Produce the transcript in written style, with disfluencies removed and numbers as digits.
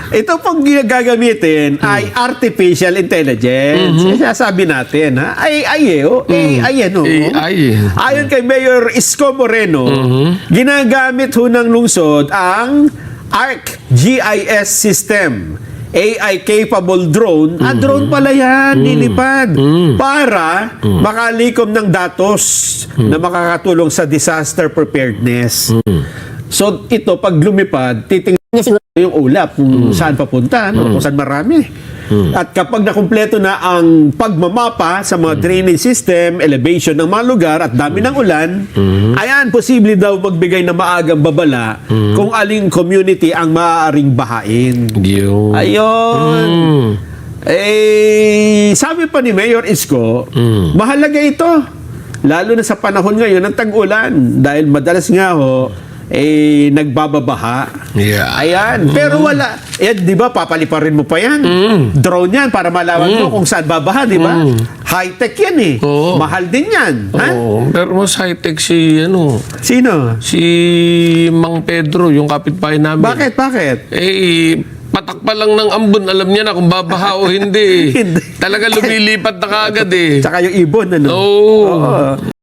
ito pong gagamitin ay artificial intelligence. Sabi natin, ha? AI, AI yan, AI. Ayon kay Mayor Isko Moreno, ginagamit ho ng lungsod ang ArcGIS system. AI-capable drone. Drone pala yan, lilipad. Para makalikom ng datos na makakatulong sa disaster preparedness. So, ito, pag lumipad, titingnan niya siguro yung ulap kung saan papunta, no? Kung saan marami. At kapag nakumpleto na ang pagmamapa sa mga drainage system, elevation ng mga lugar at dami ng ulan, ayan, posible daw magbigay na maagang babala kung aling community ang maaaring bahain. Yun. Ayun. Sabi pa ni Mayor Isko, mahalaga ito. Lalo na sa panahon ngayon ng tag-ulan. Dahil madalas nga ho, nagbababaha. Yeah. Ayan. Pero wala. Di ba, papaliparin mo pa yan. Drone yan para malaman mo kung saan babaha, di ba? High-tech yan eh. Oo. Mahal din yan. Ha? Oo. Pero mas high-tech si, Sino? si Mang Pedro, yung kapitbahay namin. Bakit? Patak pa lang ng ambon, alam niya na kung babaha o hindi. Hindi. Talaga lumilipat na kaagad eh. Tsaka yung ibon, ano? Oo. Oo.